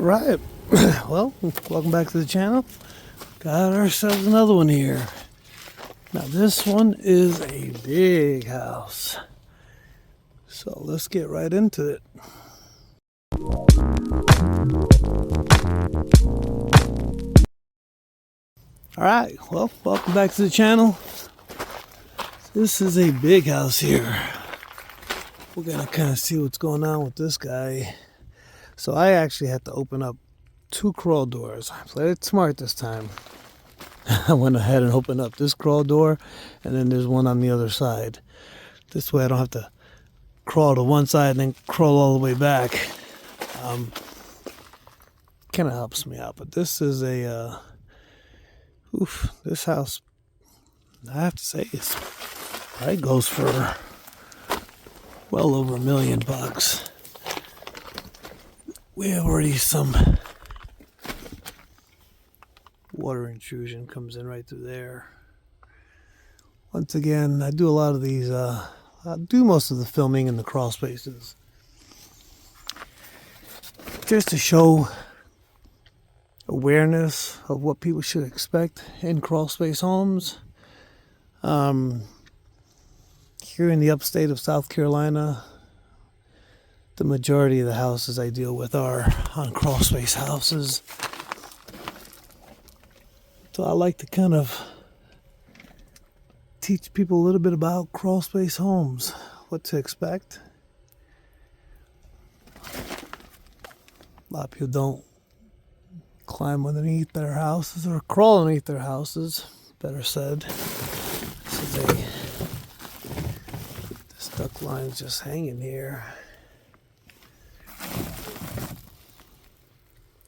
Right. Well, welcome back to the channel. Got ourselves another one here. Now this one is a big house. So let's get right into it. Alright, well, welcome back to the channel. This is a big house here. We're gonna kind of see what's going on with this guy. So I actually had to open up 2 crawl doors. I played it smart this time. I went ahead and opened up this crawl door, and then there's one on the other side. This way I don't have to crawl to one side and then crawl all the way back. Kind of helps me out. But this is a, this house, I have to say, it goes for well over $1 million. We have already some water intrusion comes in right through there. Once again, I do a lot of these, I do most of the filming in the crawl spaces just to show awareness of what people should expect in crawl space homes. Here in the upstate of South Carolina, the majority of the houses I deal with are on crawl space houses. So I like to kind of teach people a little bit about crawl space homes, what to expect. A lot of people don't climb underneath their houses or crawl underneath their houses, better said. This duct line's just hanging here.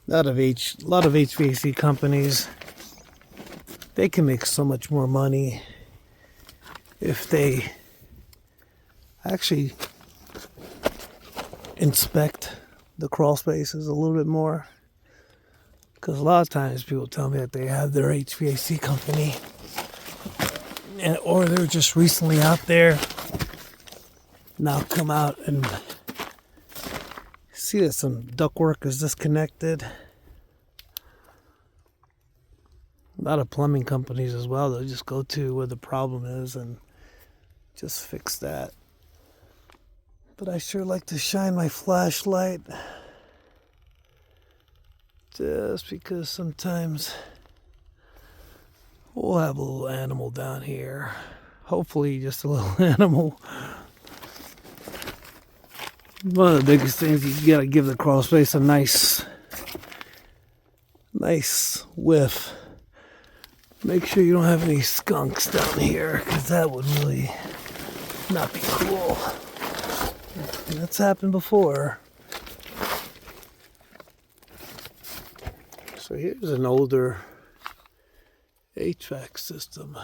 A lot of HVAC companies, they can make so much more money if they actually inspect the crawl spaces a little bit more. Because a lot of times people tell me that they have their HVAC company, or they're just recently out there, now come out and see that some ductwork is disconnected. A lot of plumbing companies as well, they'll just go to where the problem is and just fix that. But I sure like to shine my flashlight, just because sometimes we'll have a little animal down here. Hopefully just a little animal. One of the biggest things, you gotta give the crawl space a nice whiff. Make sure you don't have any skunks down here, because that would really not be cool. And that's happened before. So here's an older HVAC system.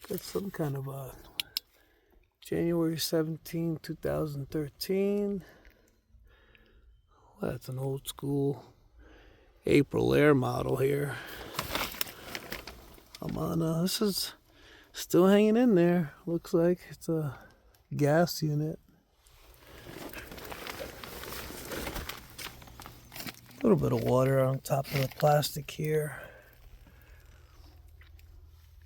Got some kind of a January 17, 2013. Well, that's an old school April Air model here. I'm on, this is still hanging in there. Looks like it's a gas unit. A little bit of water on top of the plastic here.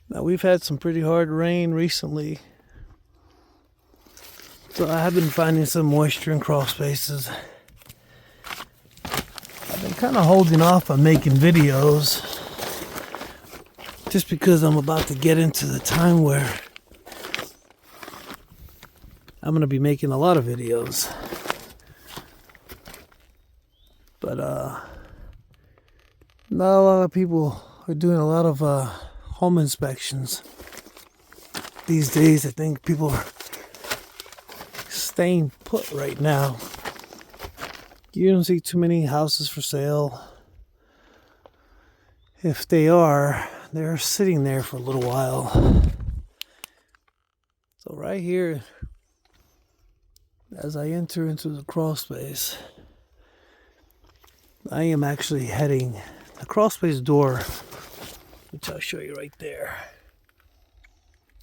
Now we've had some pretty hard rain recently, so I have been finding some moisture in crawl spaces. I've been kind of holding off on making videos just because I'm about to get into the time where I'm going to be making a lot of videos. But not a lot of people are doing a lot of home inspections these days. I think people are staying put right now. You don't see too many houses for sale. If they are, they're sitting there for a little while. So right here, as I enter into the crawl space, I am actually heading the crawl space door, which I'll show you right there.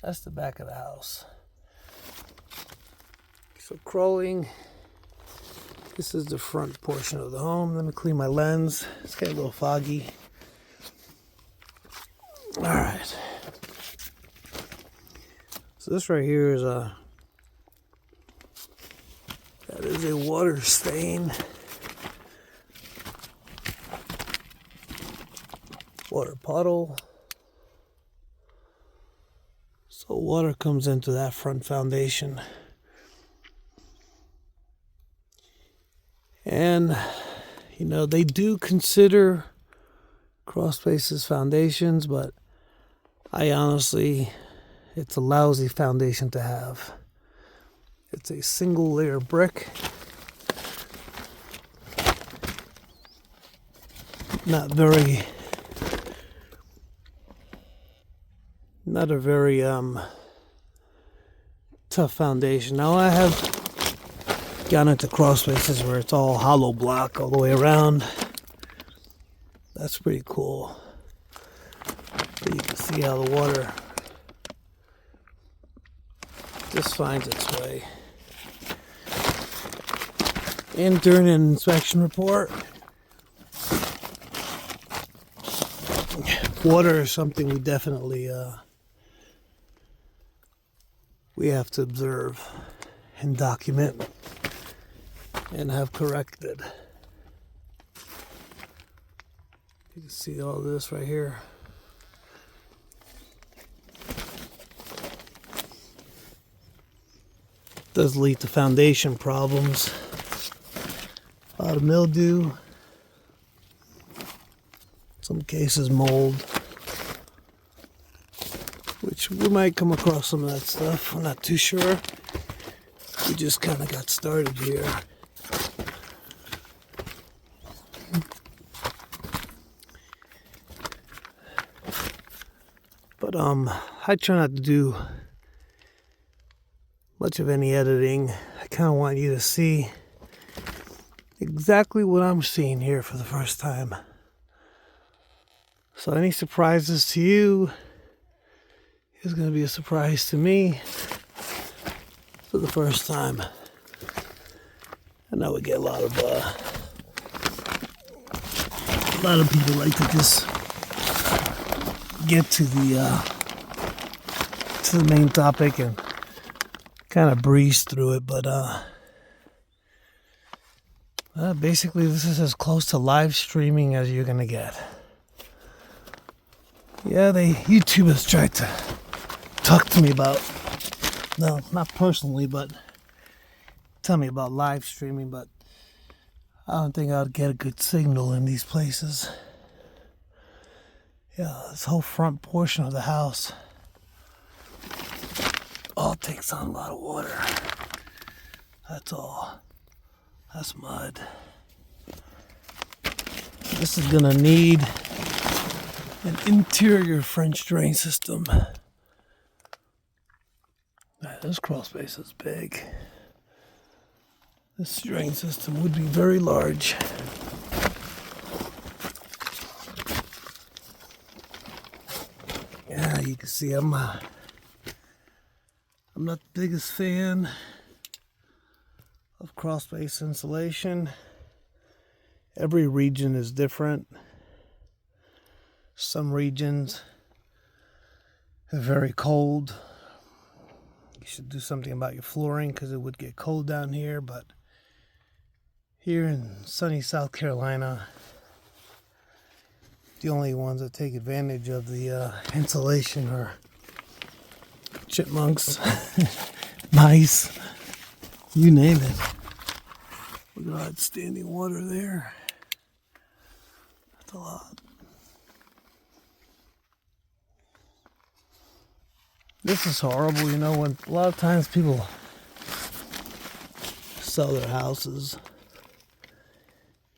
That's the back of the house. So crawling This is the front portion of the home. Let me clean my lens. It's getting a little foggy. All right. So this right here is that is a water stain. Water puddle. So water comes into that front foundation. And, you know, they do consider Crawlspace's foundations, but I honestly, it's a lousy foundation to have. It's a single layer brick. Not a very tough foundation. Now I have gone into Crawlspaces where it's all hollow block all the way around. That's pretty cool. But you can see how the water just finds its way. And during an inspection report, water is something we definitely we have to observe and document and have corrected. You can see all this right here. Does lead to foundation problems. A lot of mildew. In some cases mold. Which we might come across some of that stuff. I'm not too sure. We just kind of got started here. But I try not to do much of any editing. I kind of want you to see exactly what I'm seeing here for the first time. So any surprises to you is going to be a surprise to me for the first time. I know we get a lot of people like to just get to the main topic and kind of breeze through it, but basically this is as close to live streaming as you're gonna get. Yeah, YouTube has tried to talk to me about, no, not personally, but tell me about live streaming, but I don't think I'd get a good signal in these places. Yeah, this whole front portion of the house all takes on a lot of water. That's all. That's mud. This is gonna need an interior French drain system. This Crawlspace is big. This drain system would be very large. Yeah, you can see I'm not the biggest fan of Crawlspace insulation. Every region is different. Some regions are very cold. You should do something about your flooring because it would get cold down here, but here in sunny South Carolina, the only ones that take advantage of the insulation are chipmunks, mice, you name it. Look at all that standing water there. That's a lot. This is horrible, you know, when a lot of times people sell their houses,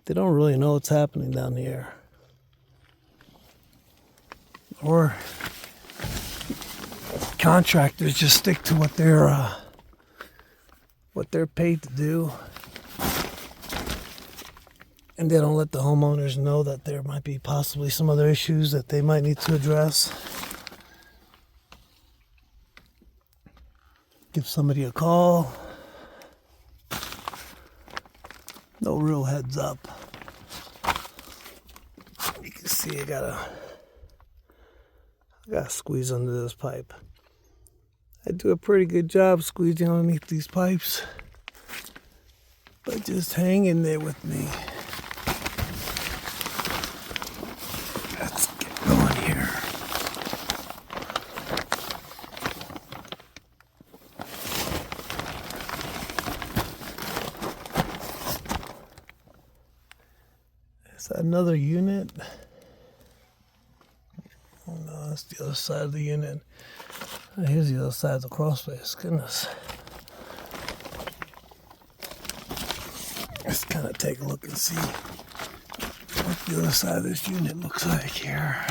they don't really know what's happening down here. Or contractors just stick to what they're paid to do, and they don't let the homeowners know that there might be possibly some other issues that they might need to address. Give somebody a call. No real heads up. You can see I gotta squeeze under this pipe. I do a pretty good job squeezing underneath these pipes, but just hang in there with me. Let's get going here. Is that another unit? Oh no, that's the other side of the unit. Oh, here's the other side of the crawlspace. Goodness. Let's kind of take a look and see what the other side of this unit looks like here.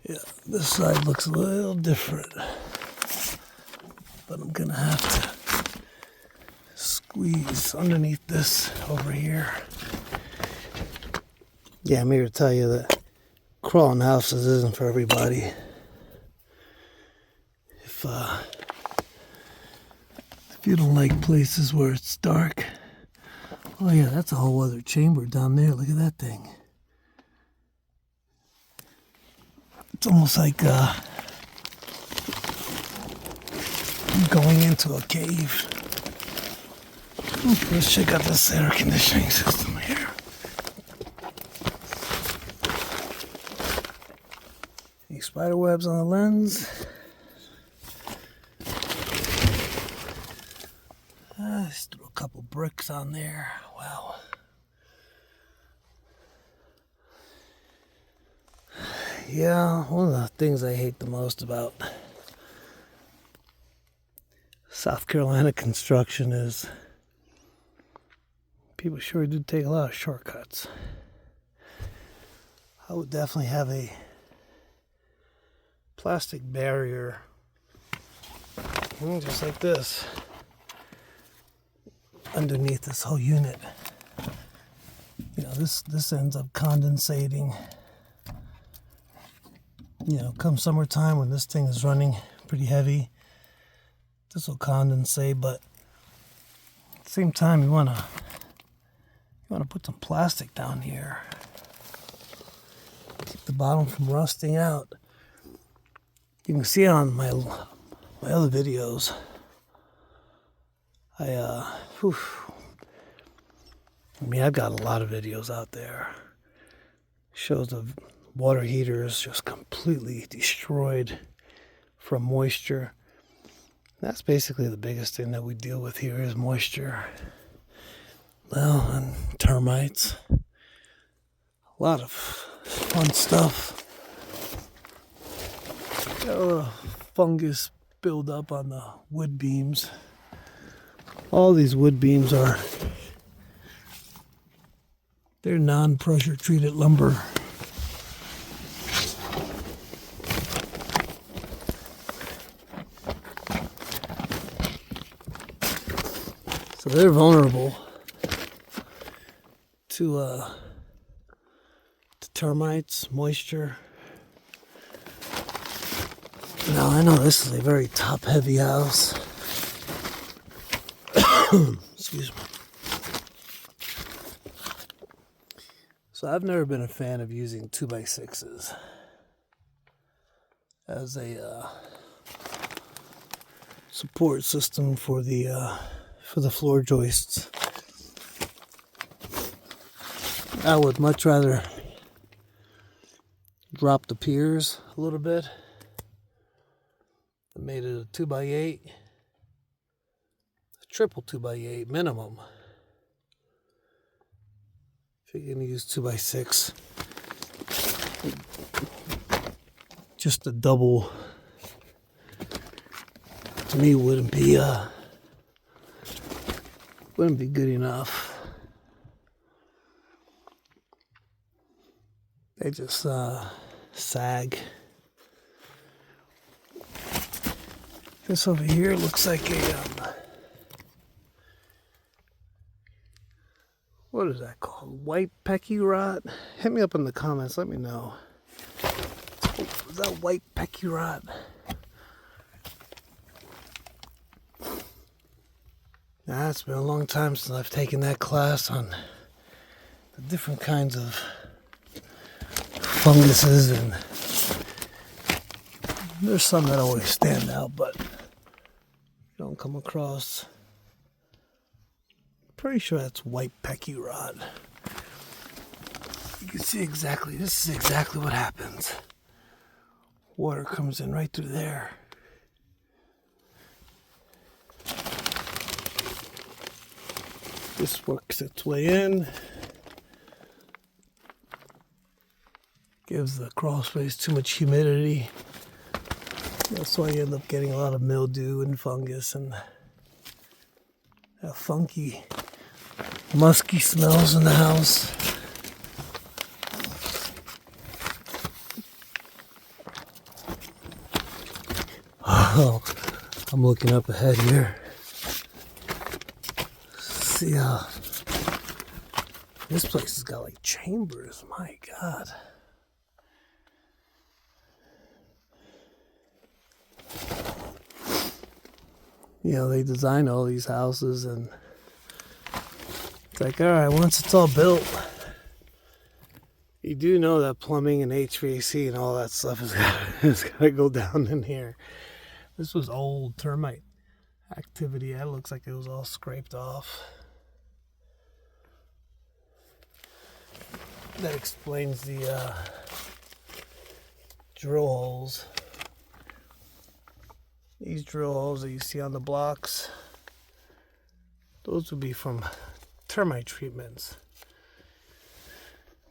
Yeah, this side looks a little different, but I'm gonna have to squeeze underneath this over here. Yeah, I'm here to tell you that crawling houses isn't for everybody. If you don't like places where it's dark. Oh yeah, that's a whole other chamber down there. Look at that thing. It's almost like going into a cave. Let's check out this air conditioning system here. Any spider webs on the lens? Just threw a couple bricks on there. Wow. Yeah, one of the things I hate the most about South Carolina construction is people sure do take a lot of shortcuts. I would definitely have a plastic barrier, just like this, underneath this whole unit. You know, this ends up condensating. You know, come summertime when this thing is running pretty heavy, this will condensate, but at the same time you wanna put some plastic down here. Keep the bottom from rusting out. You can see it on my other videos. I've got a lot of videos out there. Shows of water heaters just completely destroyed from moisture. That's basically the biggest thing that we deal with here is moisture. Well, and termites. A lot of fun stuff. Got a little fungus build up on the wood beams. All these wood beams they're non-pressure treated lumber. So they're vulnerable to termites, moisture. Now I know this is a very top-heavy house. Excuse me. So I've never been a fan of using 2x6s as a support system for the floor joists. I would much rather drop the piers a little bit. I made it a 2x8, a triple 2x8 minimum. If you're gonna use 2x6, just a double to me wouldn't be good enough. They just sag. This over here looks like a what is that called? White pecky rot? Hit me up in the comments. Let me know. Is that white pecky rot? Now, it's been a long time since I've taken that class on the different kinds of funguses, and there's some that always stand out, but you don't come across. Pretty sure that's white pecky rot. You can see exactly, this is exactly what happens. Water comes in right through there. This works its way in. Gives the crawl space too much humidity. That's why you end up getting a lot of mildew and fungus and funky, musky smells in the house. Oh, I'm looking up ahead here. See, this place has got like chambers. My God. You know, they design all these houses, and it's like, all right, once it's all built, you do know that plumbing and HVAC and all that stuff is gotta go down in here. This was old termite activity. That looks like it was all scraped off. That explains the drill holes. These drill holes that you see on the blocks, those would be from termite treatments.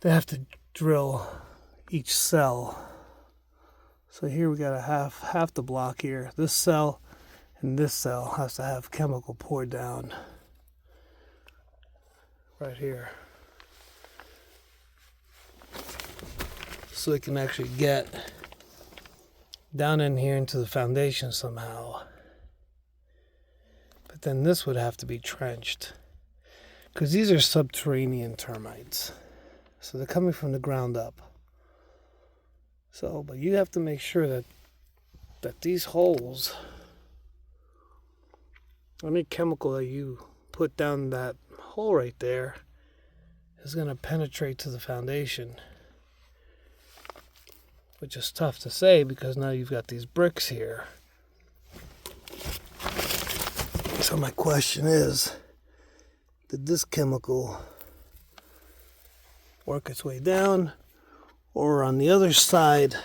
They have to drill each cell. So here we got a half the block here. This cell and this cell has to have chemical poured down right here, so it can actually get down in here into the foundation somehow. But then this would have to be trenched, because these are subterranean termites, so they're coming from the ground up. So, but you have to make sure that these holes, any chemical that you put down that hole right there is going to penetrate to the foundation, which is tough to say because now you've got these bricks here. So my question is, did this chemical work its way down, or on the other side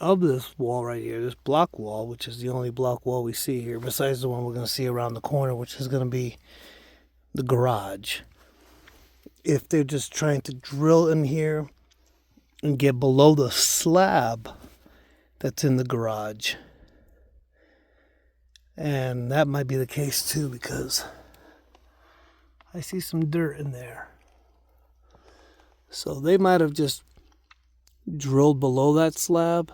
of this wall right here, this block wall, which is the only block wall we see here besides the one we're going to see around the corner, which is going to be the garage. If they're just trying to drill in here and get below the slab that's in the garage. And that might be the case too, because I see some dirt in there. So they might have just drilled below that slab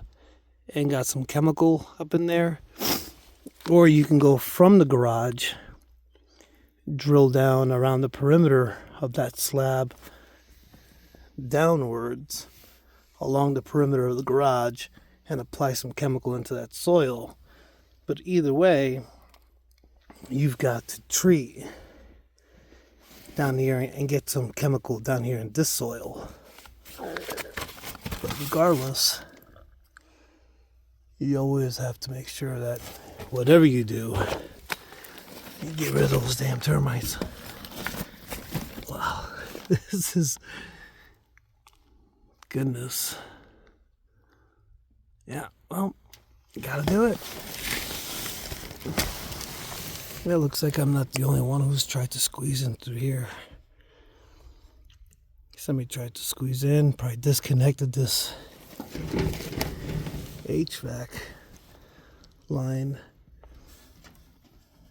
and got some chemical up in there. Or you can go from the garage, drill down around the perimeter of that slab downwards along the perimeter of the garage and apply some chemical into that soil. But either way, you've got to treat down here and get some chemical down here in this soil. But regardless, you always have to make sure that whatever you do, you get rid of those damn termites. Wow, this is goodness. Yeah, well, you gotta do it. It looks like I'm not the only one who's tried to squeeze in through here. Somebody tried to squeeze in, probably disconnected this HVAC line.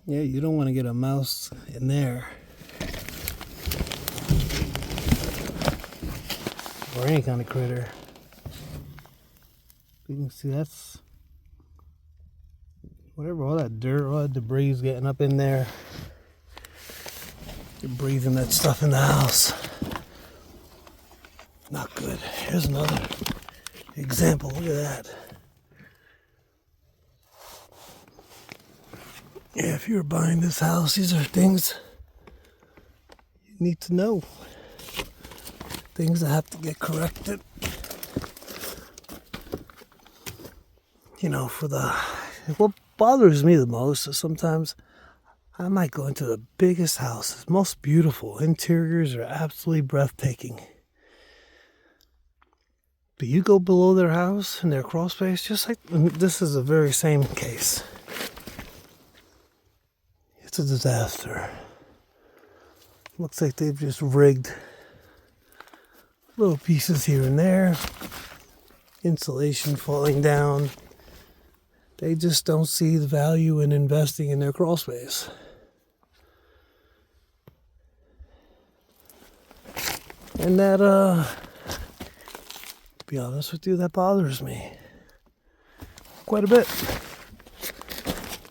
Yeah, you don't want to get a mouse in there, or any kind of critter. You can see that's whatever, all that dirt, all that debris is getting up in there. You're breathing that stuff in the house. Not good. Here's another example. Look at that. Yeah, if you're buying this house, these are things you need to know. Things that have to get corrected. You know, what bothers me the most is sometimes I might go into the biggest houses, most beautiful. Interiors are absolutely breathtaking. But you go below their house in their crawl space, just like this is the very same case. It's a disaster. Looks like they've just rigged little pieces here and there. Insulation falling down. They just don't see the value in investing in their crawl space. And that, to be honest with you, that bothers me quite a bit.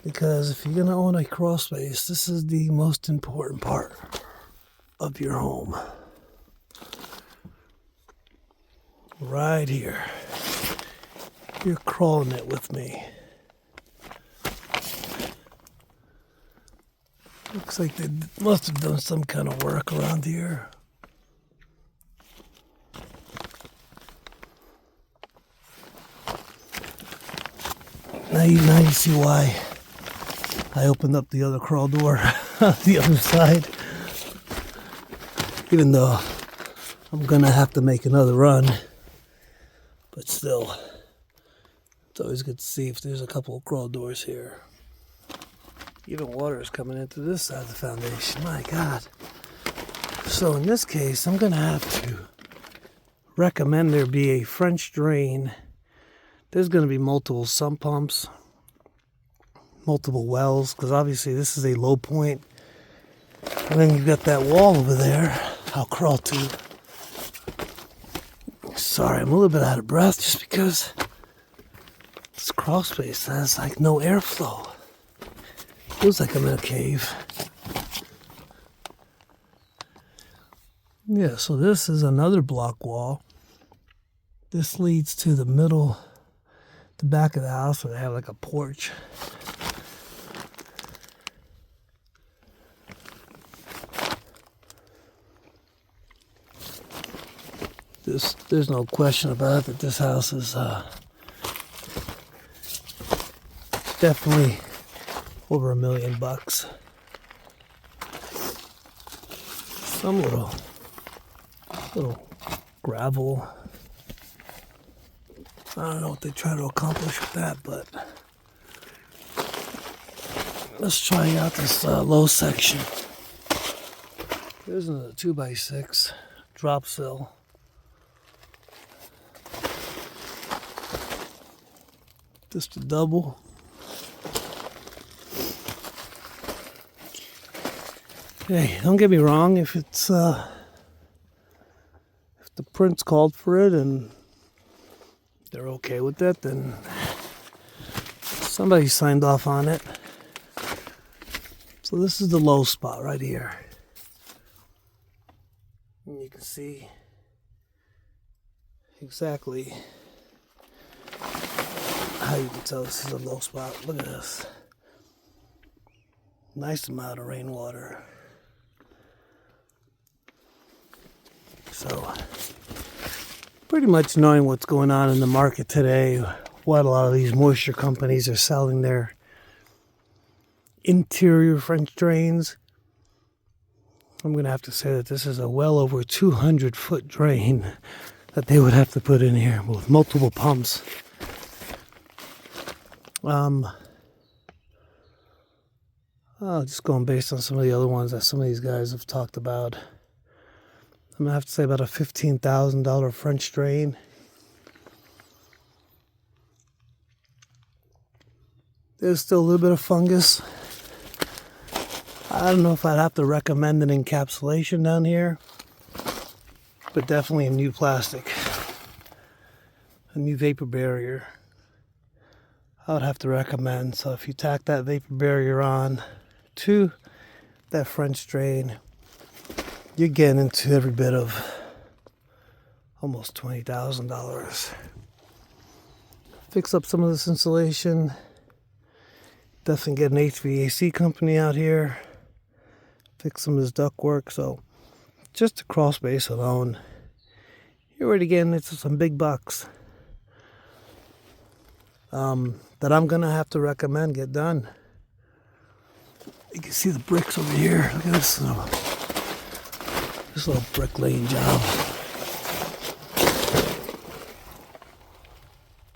Because if you're going to own a crawl space, this is the most important part of your home. Right here. You're crawling it with me. Looks like they must have done some kind of work around here. Now you see why I opened up the other crawl door on the other side. Even though I'm gonna have to make another run. But still, it's always good to see if there's a couple of crawl doors here. Even water is coming into this side of the foundation. My God. So in this case, I'm going to have to recommend there be a French drain. There's going to be multiple sump pumps, multiple wells, because obviously this is a low point. And then you've got that wall over there I'll crawl to. Sorry, I'm a little bit out of breath just because this crawl space has like no airflow. Feels like I'm in a cave. Yeah, so this is another block wall. This leads to the back of the house where they have like a porch. There's no question about it that this house is definitely over $1 million. Some little gravel. I don't know what they try to accomplish with that, but let's try out this low section. There's another 2x6 drop sill. Just a double. Hey, don't get me wrong, if it's if the prince called for it and they're okay with that, then somebody signed off on it. So this is the low spot right here. And you can see exactly how you can tell this is a low spot. Look at this. Nice amount of rainwater. So, pretty much knowing what's going on in the market today, what a lot of these moisture companies are selling their interior French drains, I'm going to have to say that this is a well over 200-foot drain that they would have to put in here with multiple pumps. Just going based on some of the other ones that some of these guys have talked about. I'm going to have to say about a $15,000 French drain. There's still a little bit of fungus. I don't know if I'd have to recommend an encapsulation down here, but definitely a new plastic, a new vapor barrier. I would have to recommend. So if you tack that vapor barrier on to that French drain, you're getting into every bit of almost $20,000. Fix up some of this insulation. Definitely get an HVAC company out here, fix some of his ductwork. So just the Crawlspace alone, you're already getting into some big bucks that I'm gonna have to recommend get done. You can see the bricks over here. Look at this little brick laying job.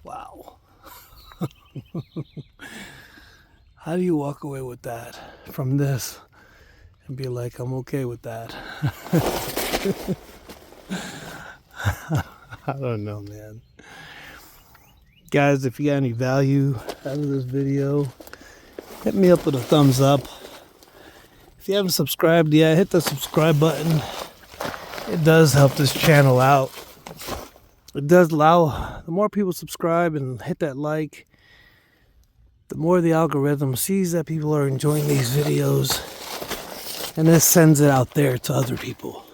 Wow. How do you walk away with that from this and be like, I'm okay with that? I don't know, man. Guys, if you got any value out of this video, hit me up with a thumbs up. If you haven't subscribed yet, hit the subscribe button. It does help this channel out. It does allow, the more people subscribe and hit that like, the more the algorithm sees that people are enjoying these videos, and this sends it out there to other people.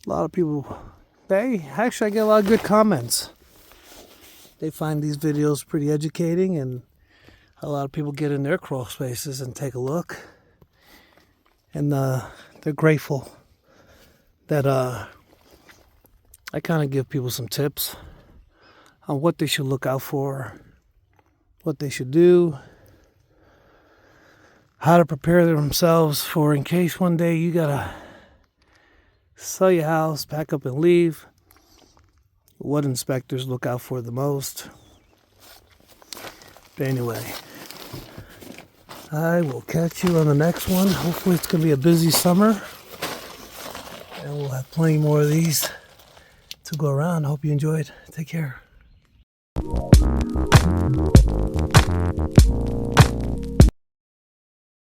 A lot of people, actually I get a lot of good comments. They find these videos pretty educating, and a lot of people get in their crawl spaces and take a look. And they're grateful that I kind of give people some tips on what they should look out for, what they should do, how to prepare themselves for in case one day you gotta sell your house, pack up and leave. What inspectors look out for the most. But anyway, I will catch you on the next one. Hopefully it's going to be a busy summer, and we'll have plenty more of these to go around. Hope you enjoyed. Take care.